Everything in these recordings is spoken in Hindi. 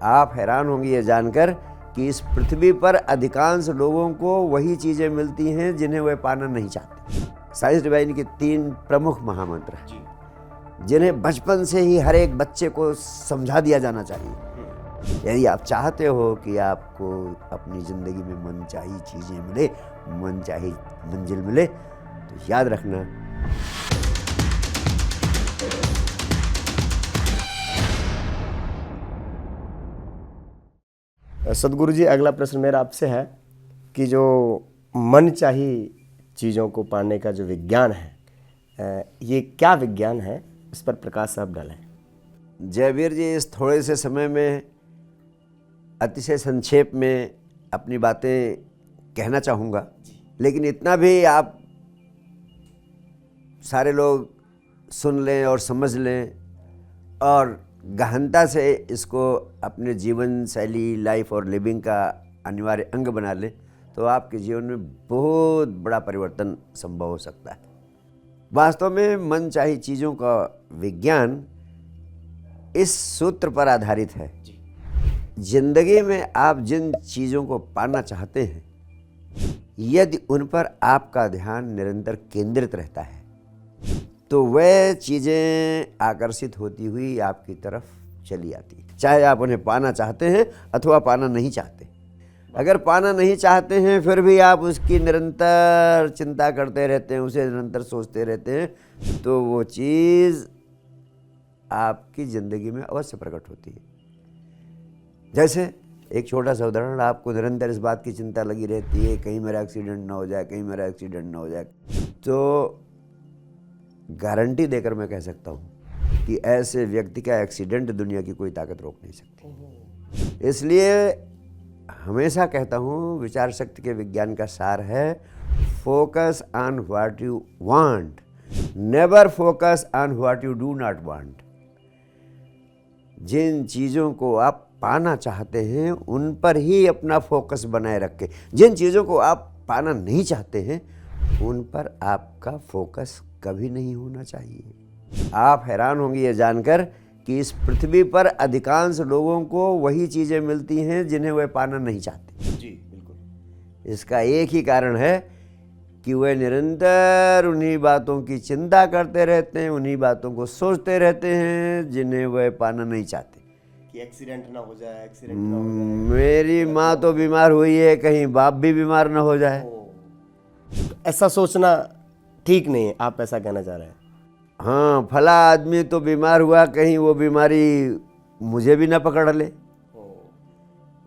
आप हैरान होंगे ये जानकर कि इस पृथ्वी पर अधिकांश लोगों को वही चीज़ें मिलती हैं जिन्हें वे पाना नहीं चाहते। साइंस डिवाइन के 3 प्रमुख महामंत्र हैं जिन्हें बचपन से ही हर एक बच्चे को समझा दिया जाना चाहिए। यदि आप चाहते हो कि आपको अपनी ज़िंदगी में मनचाही चीज़ें मिले, मनचाही मंजिल मिले, तो याद रखना, सदगुरु जी, अगला प्रश्न मेरा आपसे है कि जो मनचाही चीज़ों को पाने का जो विज्ञान है, ये क्या विज्ञान है, इस पर प्रकाश आप डालें। जयवीर जी, इस थोड़े से समय में अतिशय संक्षेप में अपनी बातें कहना चाहूँगा, लेकिन इतना भी आप सारे लोग सुन लें और समझ लें और गहनता से इसको अपने जीवन शैली, लाइफ और लिविंग का अनिवार्य अंग बना लें, तो आपके जीवन में बहुत बड़ा परिवर्तन संभव हो सकता है। वास्तव में मनचाही चीज़ों का विज्ञान इस सूत्र पर आधारित है, जिंदगी में आप जिन चीज़ों को पाना चाहते हैं, यदि उन पर आपका ध्यान निरंतर केंद्रित रहता है तो वह चीज़ें आकर्षित होती हुई आपकी तरफ चली आती हैं, चाहे आप उन्हें पाना चाहते हैं अथवा पाना नहीं चाहते। अगर पाना नहीं चाहते हैं फिर भी आप उसकी निरंतर चिंता करते रहते हैं, उसे निरंतर सोचते रहते हैं, तो वो चीज़ आपकी ज़िंदगी में अवश्य प्रकट होती है। जैसे एक छोटा सा उदाहरण, आपको निरंतर इस बात की चिंता लगी रहती है, कहीं मेरा एक्सीडेंट ना हो जाए, कहीं मेरा एक्सीडेंट ना हो जाए, तो गारंटी देकर मैं कह सकता हूँ कि ऐसे व्यक्ति का एक्सीडेंट दुनिया की कोई ताकत रोक नहीं सकती। इसलिए हमेशा कहता हूँ, विचार शक्ति के विज्ञान का सार है, focus on what you want, never focus on what you do not want. जिन चीज़ों को आप पाना चाहते हैं उन पर ही अपना फोकस बनाए रखें, जिन चीज़ों को आप पाना नहीं चाहते हैं उन पर आपका फोकस कभी नहीं होना चाहिए। आप हैरान होंगे ये जानकर कि इस पृथ्वी पर अधिकांश लोगों को वही चीज़ें मिलती हैं जिन्हें वे पाना नहीं चाहते। जी बिल्कुल। इसका एक ही कारण है कि वे निरंतर उन्हीं बातों की चिंता करते रहते हैं, उन्हीं बातों को सोचते रहते हैं जिन्हें वे पाना नहीं चाहते। कि एक्सीडेंट ना हो जाए, एक्सीडेंट ना हो जाए, मेरी माँ तो बीमार हुई है, कहीं बाप भी बीमार ना हो जाए। ऐसा सोचना ठीक नहीं है, आप ऐसा कहना चाह रहे हैं। हाँ, फला आदमी तो बीमार हुआ, कहीं वो बीमारी मुझे भी ना पकड़ ले।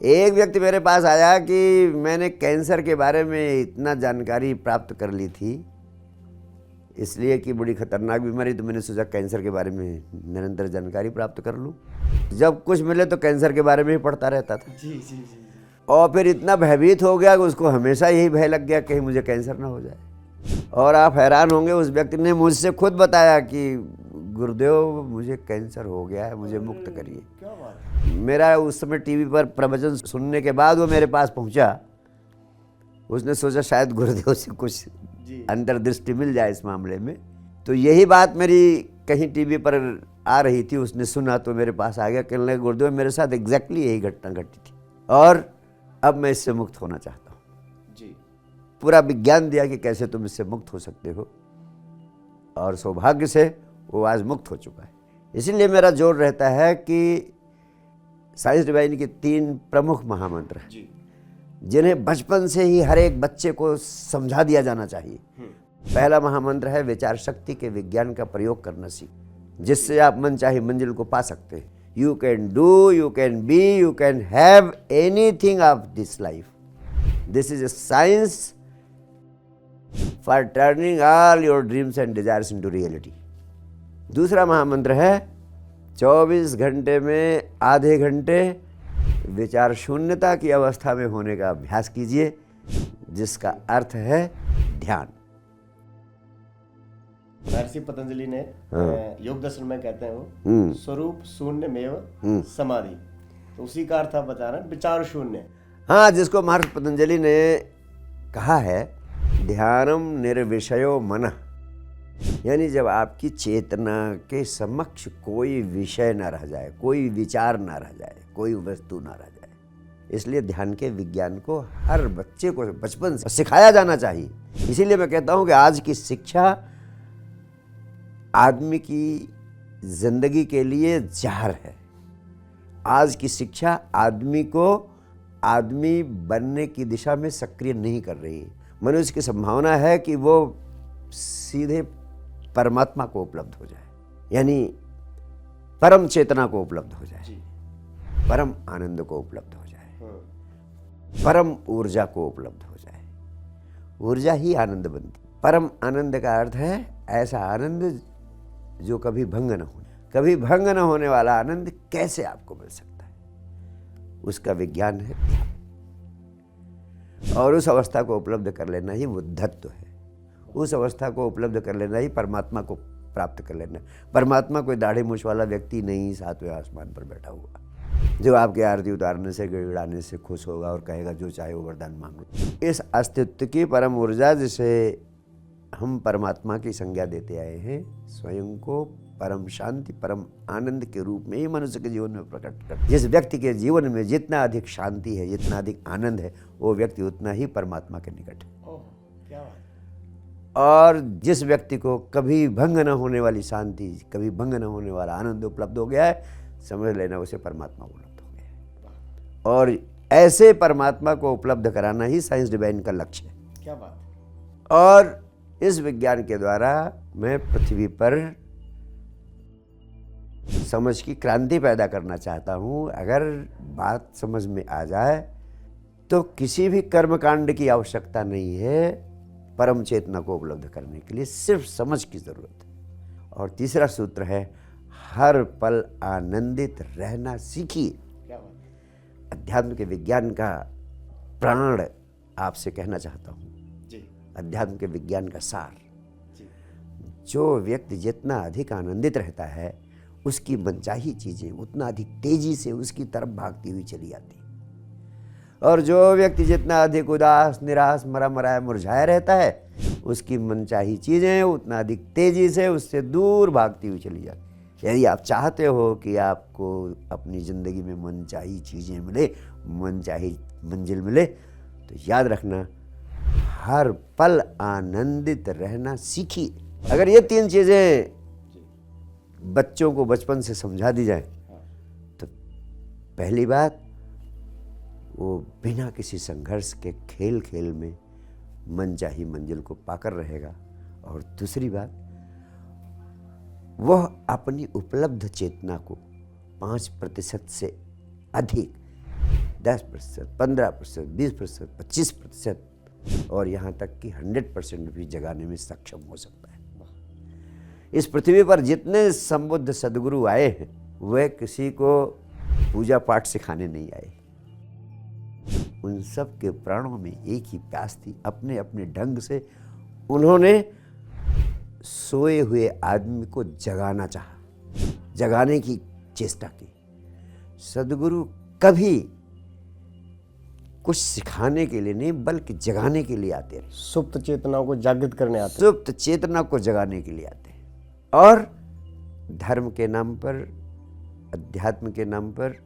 एक व्यक्ति मेरे पास आया कि मैंने कैंसर के बारे में इतना जानकारी प्राप्त कर ली थी, इसलिए कि बड़ी खतरनाक बीमारी, तो मैंने सोचा कैंसर के बारे में निरंतर जानकारी प्राप्त कर लूँ। जब कुछ मिले तो कैंसर के बारे में ही पढ़ता रहता था। जी जी जी। और फिर इतना भयभीत हो गया कि उसको हमेशा यही भय लग गया कहीं मुझे कैंसर ना हो जाए। और आप हैरान होंगे, उस व्यक्ति ने मुझसे खुद बताया कि गुरुदेव मुझे कैंसर हो गया है, मुझे मुक्त करिए। क्या बात है। मेरा उस समय टीवी पर प्रवचन सुनने के बाद वो मेरे पास पहुंचा। उसने सोचा शायद गुरुदेव से कुछ अंतर्दृष्टि मिल जाए इस मामले में। तो यही बात मेरी कहीं टीवी पर आ रही थी, उसने सुना तो मेरे पास आ गया, कहने लगा गुरुदेव मेरे साथ एग्जैक्टली यही घटना घटी थी और अब मैं इससे मुक्त होना चाहता हूँ। जी। पूरा विज्ञान दिया कि कैसे तुम इससे मुक्त हो सकते हो, और सौभाग्य से वो आज मुक्त हो चुका है। इसीलिए मेरा जोर रहता है कि साइंस डिवाइन के 3 प्रमुख महामंत्र हैं जिन्हें बचपन से ही हर एक बच्चे को समझा दिया जाना चाहिए। पहला महामंत्र है विचार शक्ति के विज्ञान का प्रयोग करना सीख, जिससे आप मनचाही मंजिल को पा सकते हैं। You can do, you can be, you can have anything of this life. This is a science for turning all your dreams and desires into reality. दूसरा महामंत्र है 24 घंटे में आधे घंटे विचार शून्यता की अवस्था में होने का अभ्यास कीजिए, जिसका अर्थ है ध्यान। महर्षि पतंजलि ने योग दर्शन में कहते हैं स्वरूप शून्य में समाधि, तो उसी का अर्थ आप बता रहे हैं विचार शून्य। हाँ, जिसको महर्षि पतंजलि ने कहा है ध्यानम निर्विषयो मनः, यानी जब आपकी चेतना के समक्ष कोई विषय ना रह जाए, कोई विचार ना रह जाए, कोई वस्तु ना रह जाए। इसलिए ध्यान के विज्ञान को हर बच्चे को बचपन से सिखाया जाना चाहिए। इसीलिए मैं कहता हूं कि आज की शिक्षा आदमी की जिंदगी के लिए जहर है। आज की शिक्षा आदमी को आदमी बनने की दिशा में सक्रिय नहीं कर रही है। मनुष्य की संभावना है कि वो सीधे परमात्मा को उपलब्ध हो जाए, यानी परम चेतना को उपलब्ध हो जाए, परम आनंद को उपलब्ध हो जाए, परम ऊर्जा को उपलब्ध हो जाए। ऊर्जा ही आनंद बनती। परम आनंद का अर्थ है ऐसा आनंद जो कभी भंग न हो। कभी भंग न होने वाला आनंद कैसे आपको मिल सकता है, उसका विज्ञान है ध्यान। और उस अवस्था को उपलब्ध कर लेना ही बुद्धत्व है। उस अवस्था को उपलब्ध कर लेना ही परमात्मा को प्राप्त कर लेना। परमात्मा कोई दाढ़ी मूछ वाला व्यक्ति नहीं, सातवें आसमान पर बैठा हुआ, जो आपके आरती उतारने से गिड़ाने से खुश होगा और कहेगा जो चाहे वो वरदान मांगो। इस अस्तित्व की परम ऊर्जा जिसे हम परमात्मा की संज्ञा देते आए हैं, स्वयं को परम शांति परम आनंद के रूप में ही मनुष्य के जीवन में प्रकट कर। जिस व्यक्ति के जीवन में जितना अधिक शांति है, जितना अधिक आनंद है, वो व्यक्ति उतना ही परमात्मा के निकट है। क्या बात। और जिस व्यक्ति को कभी भंग न होने वाली शांति, कभी भंग न होने वाला आनंद उपलब्ध हो गया है, समझ लेना उसे परमात्मा उपलब्ध हो गया है। और ऐसे परमात्मा को उपलब्ध कराना ही साइंस डिवाइन का लक्ष्य है। क्या बात। और इस विज्ञान के द्वारा मैं पृथ्वी पर समझ की क्रांति पैदा करना चाहता हूँ। अगर बात समझ में आ जाए तो किसी भी कर्मकांड की आवश्यकता नहीं है परम चेतना को उपलब्ध करने के लिए, सिर्फ समझ की जरूरत है। और तीसरा सूत्र है हर पल आनंदित रहना सीखिए। क्या बात। अध्यात्म के विज्ञान का प्राण आपसे कहना चाहता हूँ जी। अध्यात्म के विज्ञान का सार। जी। जो व्यक्ति जितना अधिक आनंदित रहता है, उसकी मनचाही चीजें उतना अधिक तेजी से उसकी तरफ भागती हुई चली आती। और जो व्यक्ति जितना अधिक उदास, निराश, मरा मराया, मुरझाया रहता है, उसकी मनचाही चीजें उतना अधिक तेजी से उससे दूर भागती हुई चली जाती। यदि आप चाहते हो कि आपको अपनी जिंदगी में मनचाही चीजें मिले, मनचाही मंजिल मिले, तो याद रखना हर पल आनंदित रहना सीखिए। अगर ये तीन चीजें बच्चों को बचपन से समझा दी जाए तो पहली बात, वो बिना किसी संघर्ष के खेल खेल में मनचाही मंजिल को पाकर रहेगा। और दूसरी बात, वह अपनी उपलब्ध चेतना को 5% से अधिक, 10%, 15%, 20%, 25% और यहाँ तक कि 100% भी जगाने में सक्षम हो सकता है। इस पृथ्वी पर जितने संबुद्ध सदगुरु आए हैं, वे किसी को पूजा पाठ सिखाने नहीं आए। उन सब के प्राणों में एक ही प्यास थी। अपने अपने ढंग से उन्होंने सोए हुए आदमी को जगाना चाहा, जगाने की चेष्टा की। सदगुरु कभी कुछ सिखाने के लिए नहीं, बल्कि जगाने के लिए आते हैं। सुप्त चेतनाओं को जागृत करने आते हैं। सुप्त चेतना को जगाने के लिए आते हैं। और धर्म के नाम पर, अध्यात्म के नाम पर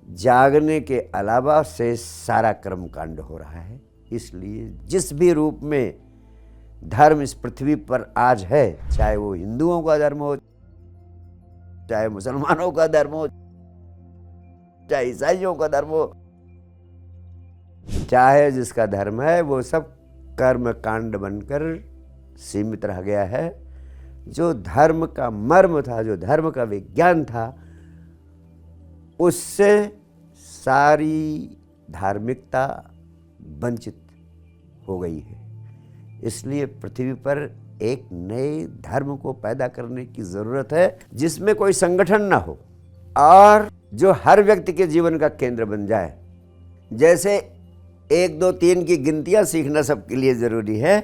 जागने के अलावा से सारा कर्मकांड हो रहा है। इसलिए जिस भी रूप में धर्म इस पृथ्वी पर आज है, चाहे वो हिंदुओं का धर्म हो, चाहे मुसलमानों का धर्म हो, चाहे ईसाइयों का धर्म हो, चाहे जिसका धर्म है, वो सब कर्मकांड बनकर सीमित रह गया है। जो धर्म का मर्म था, जो धर्म का विज्ञान था, उससे सारी धार्मिकता वंचित हो गई है। इसलिए पृथ्वी पर एक नए धर्म को पैदा करने की जरूरत है, जिसमें कोई संगठन ना हो और जो हर व्यक्ति के जीवन का केंद्र बन जाए। जैसे 1, 2, 3 की गिनतियां सीखना सबके लिए जरूरी है,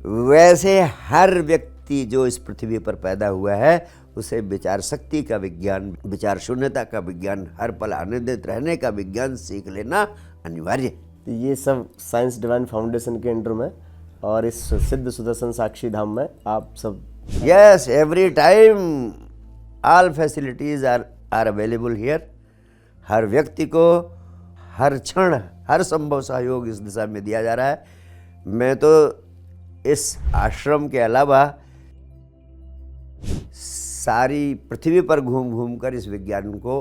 वैसे हर व्यक्ति जो इस पृथ्वी पर पैदा हुआ है, उसे विचार शक्ति का विज्ञान, विचार शून्यता का विज्ञान, हर पल आनंदित रहने का विज्ञान सीख लेना अनिवार्य है। ये सब साइंस डिवाइन फाउंडेशन के अंडर में और इस सिद्ध सुदर्शन साक्षी धाम में आप सब Yes, every time all facilities are available here. हर व्यक्ति को हर क्षण हर संभव सहयोग इस दिशा में दिया जा रहा है। मैं तो इस आश्रम के अलावा सारी पृथ्वी पर घूम घूम कर इस विज्ञान को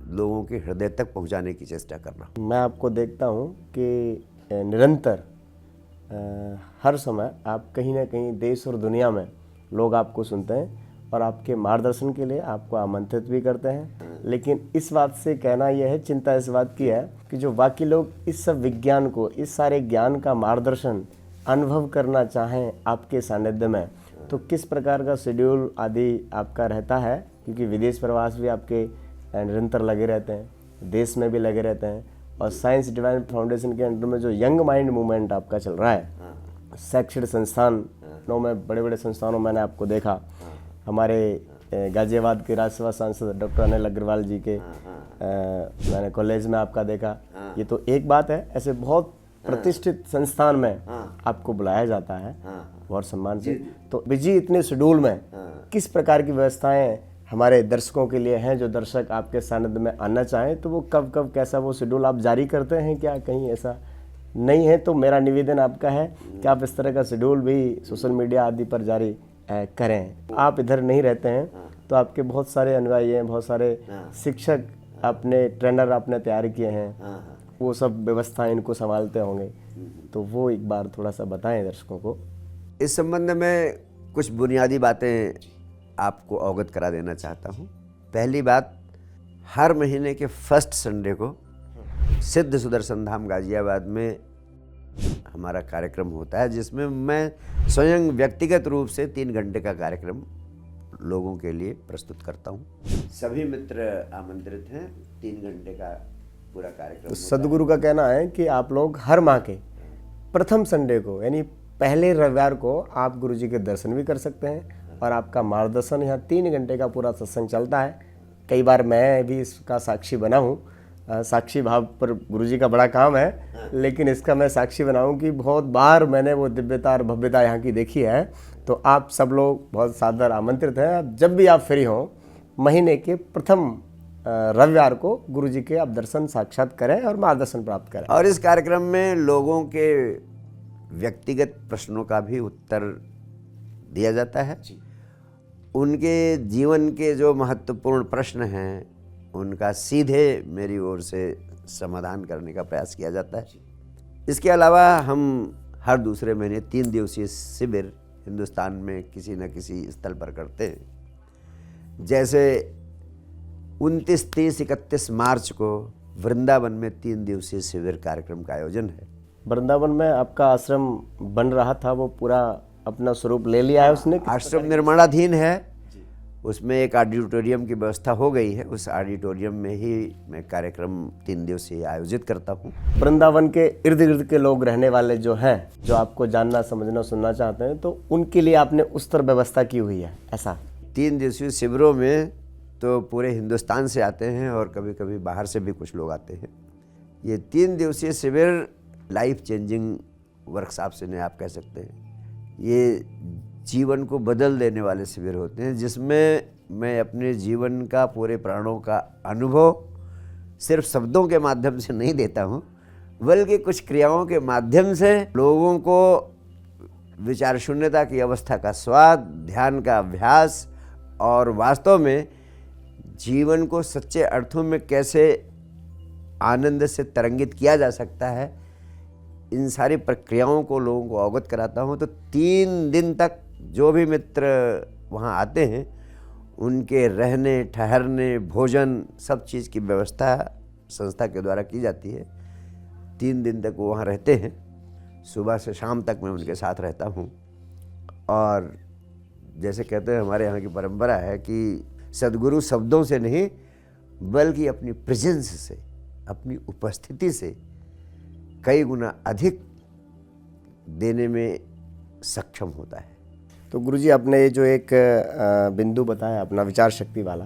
लोगों के हृदय तक पहुंचाने की चेष्टा कर रहा हूँ। मैं आपको देखता हूँ कि निरंतर हर समय आप कहीं ना कहीं देश और दुनिया में लोग आपको सुनते हैं और आपके मार्गदर्शन के लिए आपको आमंत्रित भी करते हैं। लेकिन इस बात से कहना यह है, चिंता इस बात की है कि जो बाकी लोग इस सब विज्ञान को, इस सारे ज्ञान का मार्गदर्शन अनुभव करना चाहें आपके सानिध्य में, तो किस प्रकार का शेड्यूल आदि आपका रहता है? क्योंकि विदेश प्रवास भी आपके निरंतर लगे रहते हैं, देश में भी लगे रहते हैं, और साइंस डिवाइन फाउंडेशन के अंडर में जो यंग माइंड मूवमेंट आपका चल रहा है, शैक्षणिक संस्थानों में, बड़े बड़े संस्थानों में मैंने आपको देखा। हमारे गाजियाबाद के राज्यसभा सांसद डॉक्टर अनिल अग्रवाल जी के मैंने कॉलेज में आपका देखा। ये तो एक बात है, ऐसे बहुत प्रतिष्ठित संस्थान में आपको बुलाया जाता है बहुत सम्मान से। तो बिजी इतने शेड्यूल में किस प्रकार की व्यवस्थाएं हमारे दर्शकों के लिए हैं? जो दर्शक आपके सानिध्य में आना चाहें तो वो कब कब कैसा वो शेड्यूल आप जारी करते हैं? क्या कहीं ऐसा नहीं है तो मेरा निवेदन आपका है कि आप इस तरह का शेड्यूल भी सोशल मीडिया आदि पर जारी करें। आप इधर नहीं रहते हैं तो आपके बहुत सारे अनुयायी हैं, बहुत सारे शिक्षक आपने, ट्रेनर आपने तैयार किए हैं, वो सब व्यवस्थाएं इनको संभालते होंगे, तो वो एक बार थोड़ा सा बताएं दर्शकों को। इस संबंध में कुछ बुनियादी बातें आपको अवगत करा देना चाहता हूँ। पहली बात, हर महीने के फर्स्ट संडे को सिद्ध सुदर्शन धाम गाजियाबाद में हमारा कार्यक्रम होता है, जिसमें मैं स्वयं व्यक्तिगत रूप से 3 घंटे का कार्यक्रम लोगों के लिए प्रस्तुत करता हूँ। सभी मित्र आमंत्रित हैं। 3 घंटे का पूरा कार्यक्रम। तो सदगुरु का कहना है कि आप लोग हर माह के प्रथम संडे को, यानी पहले रविवार को, आप गुरु जी के दर्शन भी कर सकते हैं और आपका मार्गदर्शन यहाँ 3 घंटे का पूरा सत्संग चलता है। कई बार मैं भी इसका साक्षी बना हूँ। साक्षी भाव पर गुरुजी का बड़ा काम है, लेकिन इसका मैं साक्षी बनाऊं कि बहुत बार मैंने वो दिव्यता और भव्यता यहाँ की देखी है। तो आप सब लोग बहुत सादर आमंत्रित हैं। आप जब भी आप फ्री हों, महीने के प्रथम रविवार को गुरुजी के आप दर्शन साक्षात करें और मार्गदर्शन प्राप्त करें। और इस कार्यक्रम में लोगों के व्यक्तिगत प्रश्नों का भी उत्तर दिया जाता है। उनके जीवन के जो महत्वपूर्ण प्रश्न हैं उनका सीधे मेरी ओर से समाधान करने का प्रयास किया जाता है। इसके अलावा हम हर दूसरे महीने 3 दिवसीय शिविर हिंदुस्तान में किसी न किसी स्थल पर करते हैं। जैसे 29, 30, 31 मार्च को वृंदावन में 3 दिवसीय शिविर कार्यक्रम का आयोजन है। वृंदावन में आपका आश्रम बन रहा था, वो पूरा अपना स्वरूप ले लिया है उसने? आश्रम निर्माणाधीन है, उसमें एक ऑडिटोरियम की व्यवस्था हो गई है। उस ऑडिटोरियम में ही मैं कार्यक्रम 3 दिवसीय आयोजित करता हूँ। वृंदावन के इर्द गिर्द के लोग रहने वाले जो हैं, जो आपको जानना, समझना, सुनना चाहते हैं, तो उनके लिए आपने उस तरह व्यवस्था की हुई है ऐसा? 3 दिवसीय शिविरों में तो पूरे हिंदुस्तान से आते हैं और कभी कभी बाहर से भी कुछ लोग आते हैं। ये 3 दिवसीय शिविर लाइफ चेंजिंग वर्कशॉप से आप कह सकते हैं। ये जीवन को बदल देने वाले शिविर होते हैं, जिसमें मैं अपने जीवन का, पूरे प्राणों का अनुभव सिर्फ शब्दों के माध्यम से नहीं देता हूँ, बल्कि कुछ क्रियाओं के माध्यम से लोगों को विचार शून्यता की अवस्था का स्वाद, ध्यान का अभ्यास और वास्तव में जीवन को सच्चे अर्थों में कैसे आनंद से तरंगित किया जा सकता है, इन सारी प्रक्रियाओं को लोगों को अवगत कराता हूँ। तो 3 दिन तक जो भी मित्र वहाँ आते हैं, उनके रहने, ठहरने, भोजन, सब चीज़ की व्यवस्था संस्था के द्वारा की जाती है। 3 दिन तक वो वहाँ रहते हैं। सुबह से शाम तक मैं उनके साथ रहता हूँ। और जैसे कहते हैं, हमारे यहाँ की परंपरा है कि सद्गुरु शब्दों से नहीं, बल्कि अपनी प्रेजेंस से, अपनी उपस्थिति से कई गुना अधिक देने में सक्षम होता है। तो गुरुजी, आपने ये जो एक बिंदु बताया अपना विचार शक्ति वाला,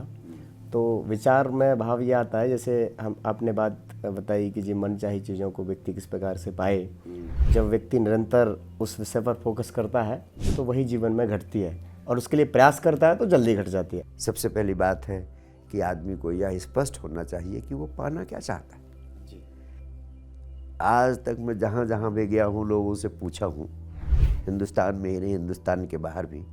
तो विचार में भाव ये आता है, जैसे हम आपने बात बताई कि जी मन चाही चीज़ों को व्यक्ति किस प्रकार से पाए। जब व्यक्ति निरंतर उस विषय पर फोकस करता है तो वही जीवन में घटती है, और उसके लिए प्रयास करता है तो जल्दी घट जाती है। सबसे पहली बात है कि आदमी को यह स्पष्ट होना चाहिए कि वो पाना क्या चाहता है। आज तक मैं जहाँ जहाँ भी गया हूँ, लोगों से पूछा हूँ, हिंदुस्तान में ही नहीं, हिंदुस्तान के बाहर भी,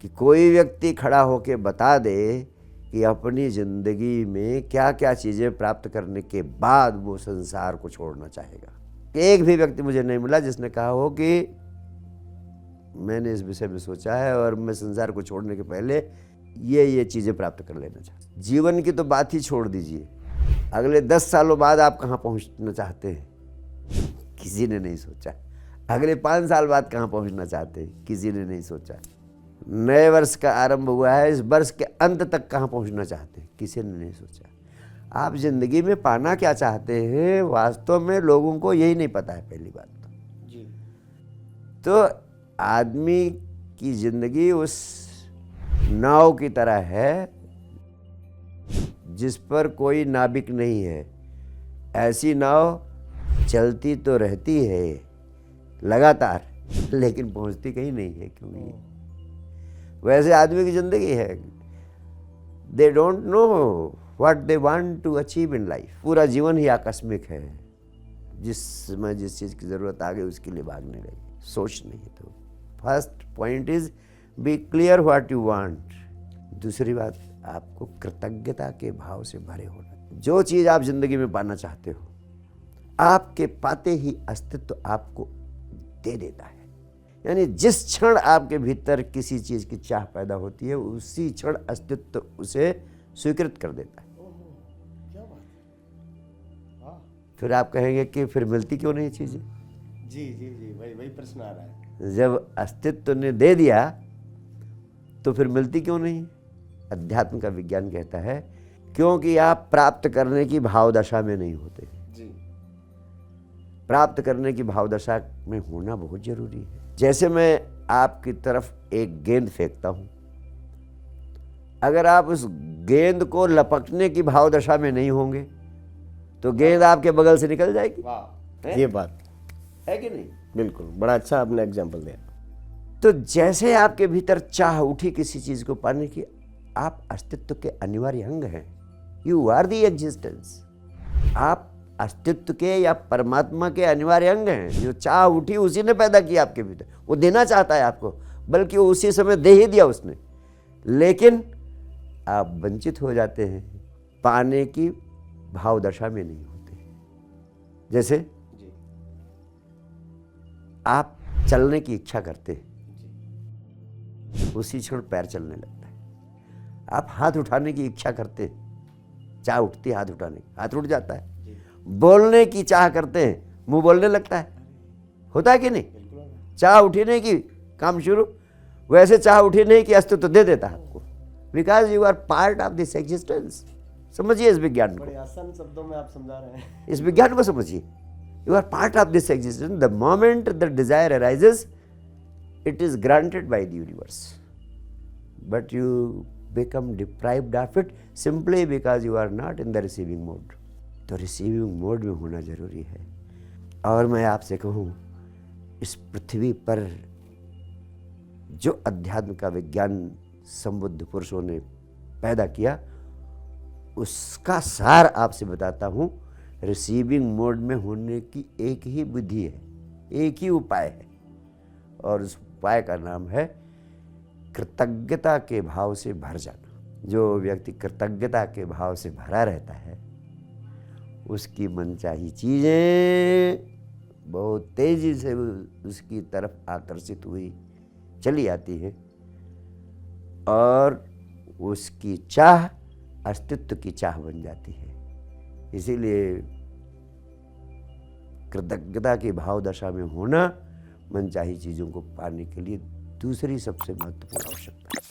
कि कोई व्यक्ति खड़ा होकर बता दे कि अपनी ज़िंदगी में क्या क्या चीज़ें प्राप्त करने के बाद वो संसार को छोड़ना चाहेगा। एक भी व्यक्ति मुझे नहीं मिला जिसने कहा हो कि मैंने इस विषय में सोचा है और मैं संसार को छोड़ने के पहले ये चीज़ें प्राप्त कर लेना चाहता हूँ। जीवन की तो बात ही छोड़ दीजिए, अगले 10 सालों बाद आप कहाँ पहुँचना चाहते हैं, किसी ने नहीं सोचा। अगले 5 साल बाद कहाँ पहुँचना चाहते हैं, किसी ने नहीं सोचा। नए वर्ष का आरंभ हुआ है, इस वर्ष के अंत तक कहाँ पहुँचना चाहते हैं, किसी ने नहीं सोचा। आप जिंदगी में पाना क्या चाहते हैं, वास्तव में लोगों को यही नहीं पता है। पहली बात तो आदमी की जिंदगी उस नाव की तरह है जिस पर कोई नाविक नहीं है। ऐसी नाव चलती तो रहती है लगातार, लेकिन पहुंचती कहीं नहीं है। क्यों? वैसे आदमी की जिंदगी है। They don't know what they want to achieve in life. पूरा जीवन ही आकस्मिक है। जिस समय जिस चीज़ की ज़रूरत आ गई उसके लिए भागने लगे, सोच नहीं। तो first point is be clear what you want. दूसरी बात, आपको कृतज्ञता के भाव से भरे होना। जो चीज़ आप जिंदगी में पाना चाहते हो, आपके पाते ही अस्तित्व आपको दे देता है। यानी जिस क्षण आपके भीतर किसी चीज़ की चाह पैदा होती है, उसी क्षण अस्तित्व उसे स्वीकृत कर देता है। फिर आप कहेंगे कि फिर मिलती क्यों नहीं चीज़ें? जी जी जी, वही प्रश्न आ रहा है। जब अस्तित्व ने दे दिया तो फिर मिलती क्यों नहीं? अध्यात्म का विज्ञान कहता है क्योंकि आप प्राप्त करने की भाव दशा में नहीं होते। जी। प्राप्त करने की भाव दशा में होना बहुत जरूरी है। जैसे मैं आपकी तरफ एक गेंद फेंकता हूं, अगर आप उस गेंद को लपकने की भाव दशा में नहीं होंगे तो गेंद आपके बगल से निकल जाएगी। वाह, ये बात है कि नहीं? बिल्कुल, बड़ा अच्छा आपने एग्जाम्पल दिया। तो जैसे आपके भीतर चाह उठी किसी चीज को पाने की, आप अस्तित्व के अनिवार्य अंग हैं। You are the existence. आप अस्तित्व के या परमात्मा के अनिवार्य अंग हैं। जो चाह उठी उसी ने पैदा किया आपके भीतर। वो देना चाहता है आपको, बल्कि वो उसी समय दे ही दिया उसने, लेकिन आप वंचित हो जाते हैं, पाने की भाव दशा में नहीं होते। जैसे आप चलने की इच्छा करते हैं, उसी क्षण पैर चलने लगता है। आप हाथ उठाने की इच्छा करते हैं, चाह उठती है हाथ उठाने की, हाथ उठ जाता है। बोलने की चाह करते हैं, मुंह बोलने लगता है। होता है कि नहीं? चाह उठने की काम शुरू। वैसे चाह उठने की अस्तित्व दे देता है आपको, because you are part of this existence. समझिए इस विज्ञान को। बड़े आसान शब्दों में आप समझा रहे हैं। इस विज्ञान को समझिए। You are part of this existence. The moment the desire arises, it is granted by the universe, but you become deprived of it simply because you are not in the receiving mode. तो रिसीविंग मोड में होना जरूरी है। और मैं आपसे कहूँ, इस पृथ्वी पर जो अध्यात्म का विज्ञान संबुद्ध पुरुषों ने पैदा किया, उसका सार आपसे बताता हूँ। रिसीविंग मोड में होने की एक ही विधि है, एक ही उपाय है, और उस उपाय का नाम है कृतज्ञता के भाव से भर जाना। जो व्यक्ति कृतज्ञता के भाव से भरा रहता है, उसकी मनचाही चीज़ें बहुत तेज़ी से उसकी तरफ आकर्षित हुई चली आती है, और उसकी चाह अस्तित्व की चाह बन जाती है। इसीलिए कृतज्ञता की भाव दशा में होना मनचाही चीज़ों को पाने के लिए दूसरी सबसे महत्वपूर्ण आवश्यकता है।